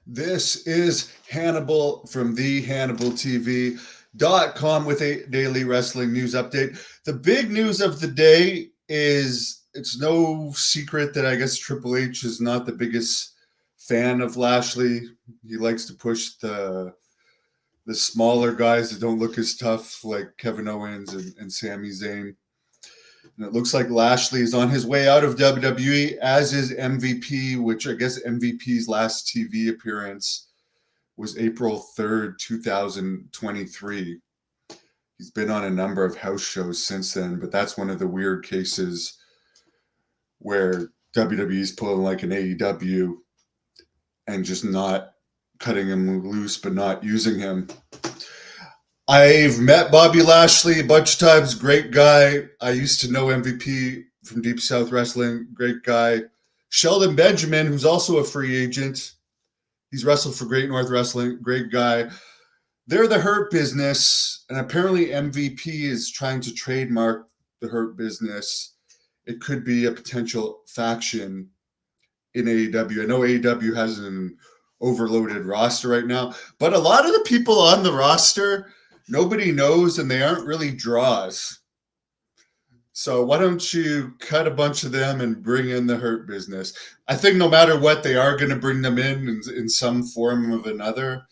This is Hannibal from thehannibaltv.com with a daily wrestling news update. The big news of the day is it's no secret that I guess Triple H is not the biggest fan of Lashley. He likes to push the smaller guys that don't look as tough, like Kevin Owens and Sami Zayn. And it looks like Lashley is on his way out of WWE, as is MVP, which I guess MVP's last TV appearance was April 3rd, 2023. He's been on a number of house shows since then, but that's one of the weird cases where WWE's pulling like an AEW and just not cutting him loose, but not using him. I've met Bobby Lashley a bunch of times. Great guy. I used to know MVP from Deep South Wrestling. Great guy. Sheldon Benjamin, who's also a free agent. He's wrestled for Great North Wrestling. Great guy. They're the Hurt Business, and apparently MVP is trying to trademark the Hurt Business. It could be a potential faction in AEW. I know AEW has an overloaded roster right now, but a lot of the people on the roster nobody knows, and they aren't really draws. So why don't you cut a bunch of them and bring in the Hurt Business? I think no matter what, they are going to bring them in some form of another,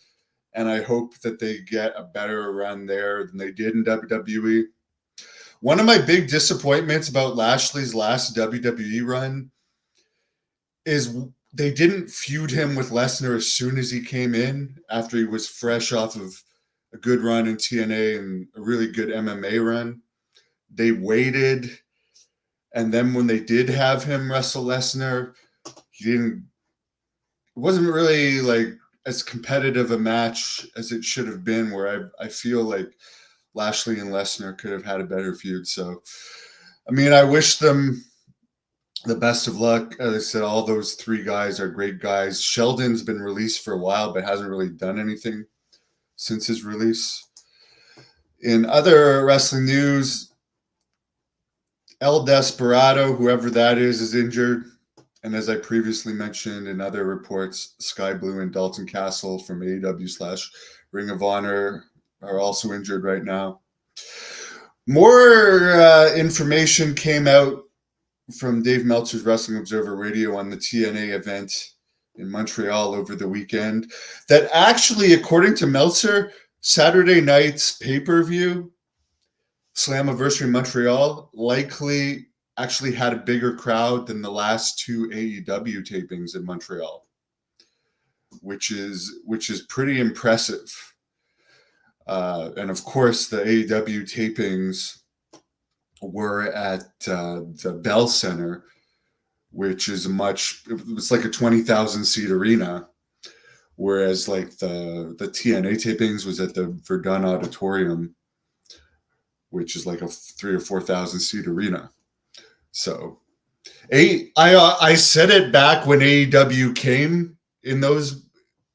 and I hope that they get a better run there than they did in WWE. One of my big disappointments about Lashley's last WWE run is they didn't feud him with Lesnar as soon as he came in, after he was fresh off of a good run in TNA and a really good MMA run. They waited, and then when they did have him wrestle Lesnar, it wasn't really like as competitive a match as it should have been, where I feel like Lashley and Lesnar could have had a better feud. So, I mean, I wish them the best of luck. As I said, all those three guys are great guys. Sheldon's been released for a while, but hasn't really done anything since his release. In other wrestling news, El Desperado, whoever that is injured. And as I previously mentioned in other reports, Sky Blue and Dalton Castle from AEW/Ring of Honor are also injured right now. More information came out from Dave Meltzer's Wrestling Observer Radio on the TNA event in Montreal over the weekend, that actually, according to Meltzer, Saturday night's pay-per-view, Slammiversary Montreal, likely actually had a bigger crowd than the last two AEW tapings in Montreal, which is pretty impressive. And of course, the AEW tapings were at the Bell Center, which is it's like a 20,000 seat arena, whereas like the TNA tapings was at the Verdun Auditorium, which is like a 3,000 or 4,000 seat arena. So I said it back when AEW came in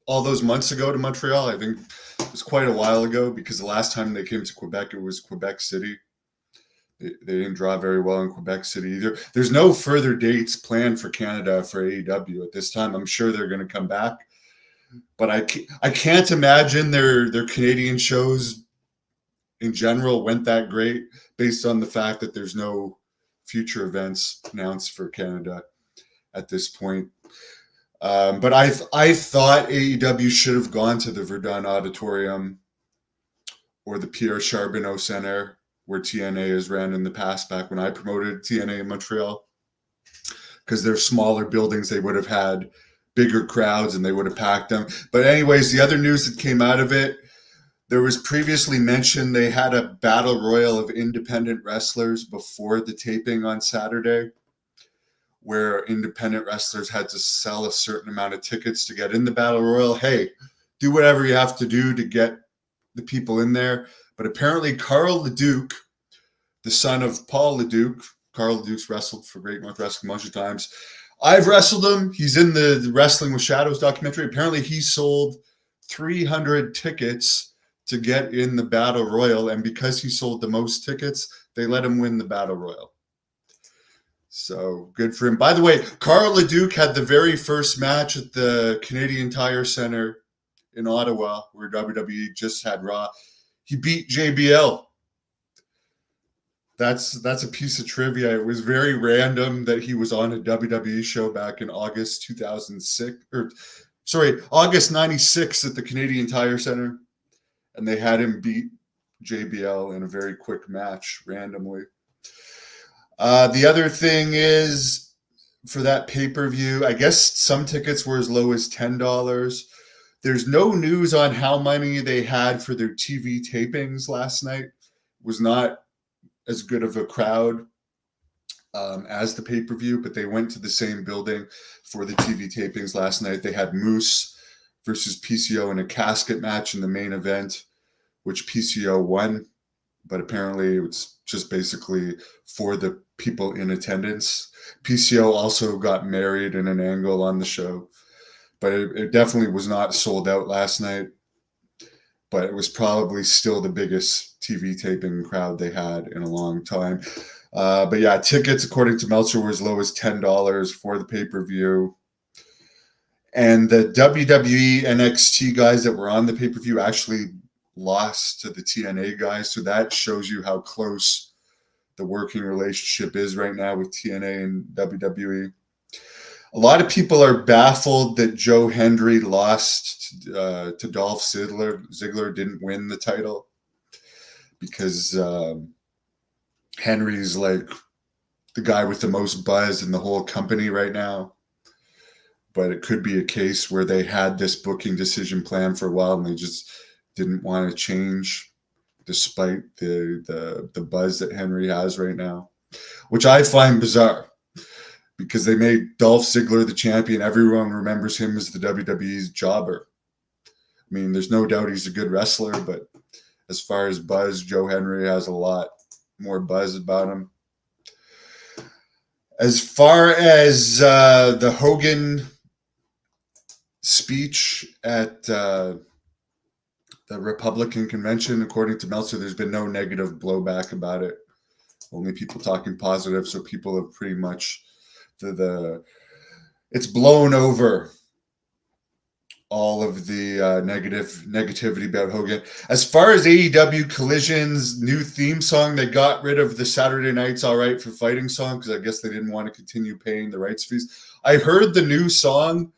all those months ago to Montreal. I think it was quite a while ago, because the last time they came to Quebec, it was Quebec City. They didn't draw very well in Quebec City either. There's no further dates planned for Canada for AEW at this time. I'm sure they're going to come back, but I can't imagine their Canadian shows in general went that great, based on the fact that there's no future events announced for Canada at this point. But I thought AEW should have gone to the Verdun Auditorium or the Pierre Charbonneau Center, where TNA has ran in the past, back when I promoted TNA in Montreal, because they're smaller buildings. They would have had bigger crowds and they would have packed them. But anyways, the other news that came out of it, there was previously mentioned they had a battle royal of independent wrestlers before the taping on Saturday, where independent wrestlers had to sell a certain amount of tickets to get in the battle royal. Hey, do whatever you have to do to get the people in there. But apparently Carl LeDuc, the son of Paul LeDuc, Carl LeDuc's wrestled for Great North Wrestling a bunch of times. I've wrestled him. He's in the Wrestling with Shadows documentary. Apparently he sold 300 tickets to get in the Battle Royal, and because he sold the most tickets, they let him win the Battle Royal. So good for him. By the way, Carl Leduc had the very first match at the Canadian Tire Center in Ottawa, where WWE just had Raw. He beat JBL. That's a piece of trivia. It was very random that he was on a WWE show back in August 2006, or sorry, August 96 at the Canadian Tire Center, and they had him beat JBL in a very quick match randomly. The other thing is, for that pay-per-view, I guess some tickets were as low as $10. There's no news on how many they had for their TV tapings last night. It was not as good of a crowd as the pay-per-view, but they went to the same building for the TV tapings last night. They had Moose versus PCO in a casket match in the main event, which PCO won, but apparently it was just basically for the people in attendance. PCO also got married in an angle on the show, but it definitely was not sold out last night, but it was probably still the biggest TV taping crowd they had in a long time. But yeah, tickets, according to Meltzer, were as low as $10 for the pay-per-view. And the WWE NXT guys that were on the pay-per-view actually lost to the TNA guys. So that shows you how close the working relationship is right now with TNA and WWE. A lot of people are baffled that Joe Hendry lost to Dolph Ziggler. Ziggler didn't win the title because Henry's like the guy with the most buzz in the whole company right now. But it could be a case where they had this booking decision planned for a while and they just didn't want to change despite the buzz that Henry has right now, which I find bizarre because they made Dolph Ziggler the champion. Everyone remembers him as the WWE's jobber. I mean, there's no doubt he's a good wrestler, but as far as buzz, Joe Henry has a lot more buzz about him. As far as the Hogan speech at the Republican convention, according to Meltzer, there's been no negative blowback about it. Only people talking positive. So people have pretty much it's blown over all of the negativity about Hogan. As far as AEW Collision's new theme song, they got rid of the Saturday Night's All Right for Fighting song because I guess they didn't want to continue paying the rights fees. I heard the new song,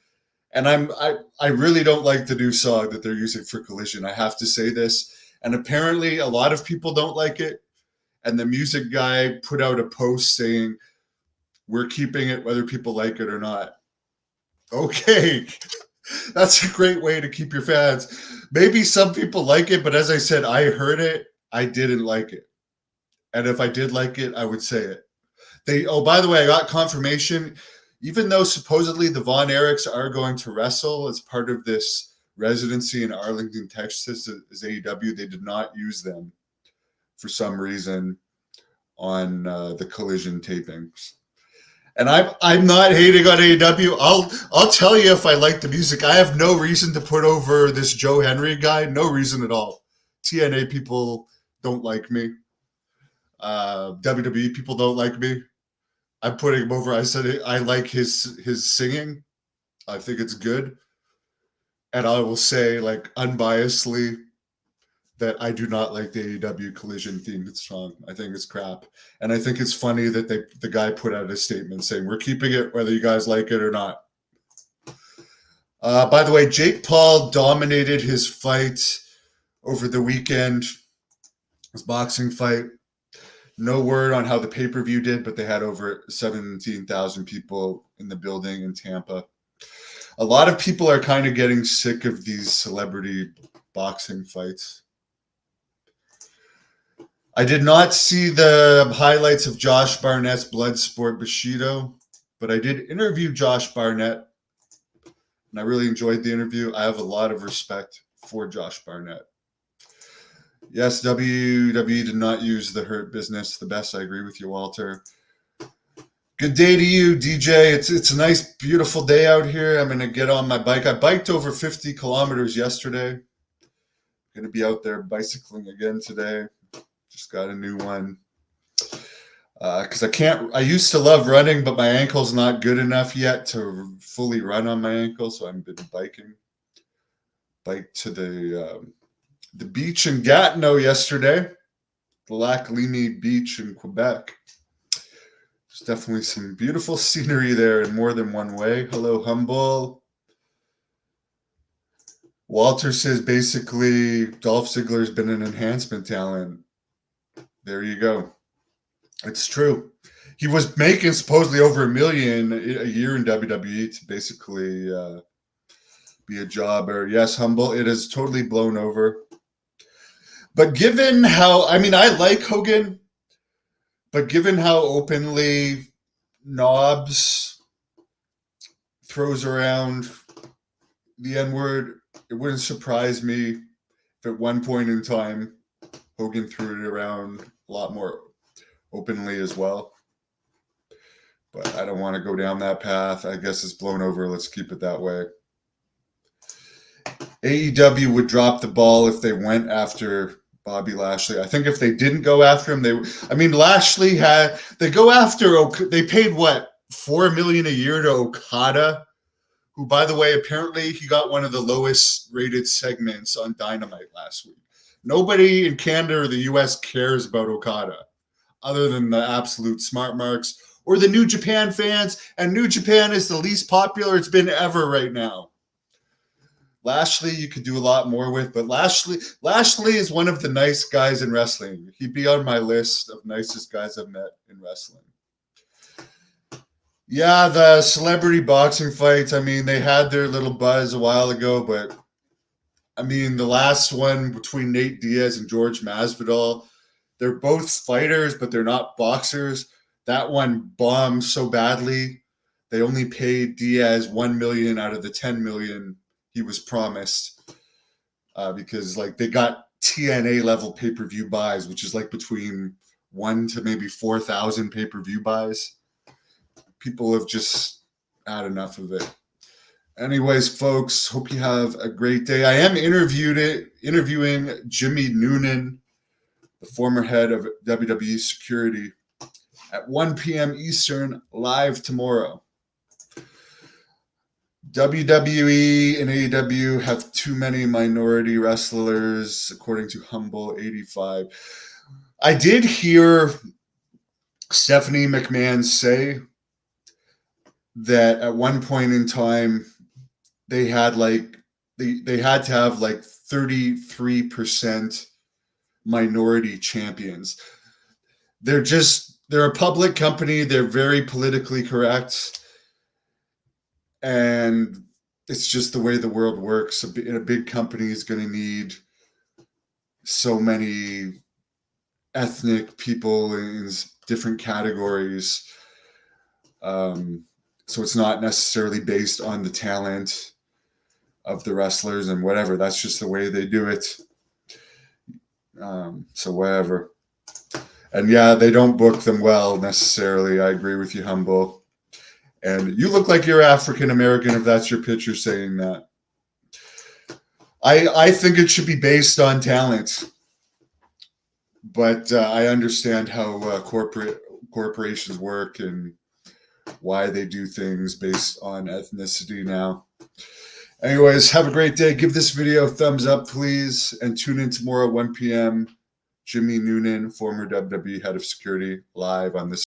and I really don't like the new song that they're using for Collision. I have to say this. And apparently a lot of people don't like it. And the music guy put out a post saying, "We're keeping it whether people like it or not." Okay. That's a great way to keep your fans. Maybe some people like it, but as I said, I heard it. I didn't like it. And if I did like it, I would say it. By the way, I got confirmation. Even though supposedly the Von Erichs are going to wrestle as part of this residency in Arlington, Texas, as AEW, they did not use them for some reason on the Collision tapings. And I'm not hating on AEW. I'll tell you if I like the music. I have no reason to put over this Joe Henry guy. No reason at all. TNA people don't like me. WWE people don't like me. I'm putting him over. I said I like his singing. I think it's good. And I will say, like, unbiasedly, that I do not like the AEW Collision theme song. I think it's crap. And I think it's funny that the guy put out a statement saying, "We're keeping it whether you guys like it or not." By the way, Jake Paul dominated his fight over the weekend, his boxing fight. No word on how the pay-per-view did, but they had over 17,000 people in the building in Tampa. A lot of people are kind of getting sick of these celebrity boxing fights. I did not see the highlights of Josh Barnett's Bloodsport Bushido, but I did interview Josh Barnett, and I really enjoyed the interview. I have a lot of respect for Josh Barnett. Yes, WWE did not use the Hurt Business the best. I agree with you, Walter. Good day to you, DJ. It's a nice, beautiful day out here. I'm going to get on my bike. I biked over 50 kilometers yesterday. I'm going to be out there bicycling again today. Just got a new one. because I used to love running, but my ankle's not good enough yet to fully run on my ankle. So I've been biking. Bike to the beach in Gatineau yesterday, the Lac Ligny Beach in Quebec. There's definitely some beautiful scenery there in more than one way. Hello, Humble. Walter says basically Dolph Ziggler's been an enhancement talent. There you go. It's true. He was making supposedly over $1 million a year in WWE to basically be a jobber. Yes, Humble, it is totally blown over. But given how, I mean, I like Hogan, but given how openly Knobs throws around the N-word, it wouldn't surprise me if at one point in time Hogan threw it around a lot more openly as well. But I don't want to go down that path. I guess it's blown over. Let's keep it that way. AEW would drop the ball if they went after Bobby Lashley. I think if they didn't go after him, Lashley they paid what, $4 million a year to Okada, who, by the way, apparently he got one of the lowest rated segments on Dynamite last week. Nobody in Canada or the US cares about Okada other than the absolute smart marks or the New Japan fans, and New Japan is the least popular it's been ever right now. Lashley, you could do a lot more with, but Lashley is one of the nice guys in wrestling. He'd be on my list of nicest guys I've met in wrestling. Yeah, the celebrity boxing fights, I mean, they had their little buzz a while ago, but I mean, the last one between Nate Diaz and George Masvidal, they're both fighters, but they're not boxers. That one bombed so badly, they only paid Diaz $1 million out of the $10 million he was promised, because like they got TNA level pay-per-view buys, which is like between 1 to maybe 4,000 pay-per-view buys. People have just had enough of it. Anyways, folks, hope you have a great day. I am interviewing Jimmy Noonan, the former head of WWE security, at 1 p.m. Eastern, live tomorrow. WWE and AEW have too many minority wrestlers, according to Humble 85. I did hear Stephanie McMahon say that at one point in time they had they had to have like 33% minority champions. They're a public company. They're very politically correct. And it's just the way the world works. A big company is going to need so many ethnic people in different categories. So it's not necessarily based on the talent of the wrestlers and whatever. That's just the way they do it. So whatever. And yeah, they don't book them well necessarily. I agree with you, Humble. And you look like you're African American if that's your picture saying that. I think it should be based on talent. But I understand how corporations work and why they do things based on ethnicity now. Anyways, have a great day. Give this video a thumbs up, please. And tune in tomorrow at 1 p.m. Jimmy Noonan, former WWE head of security, live on this.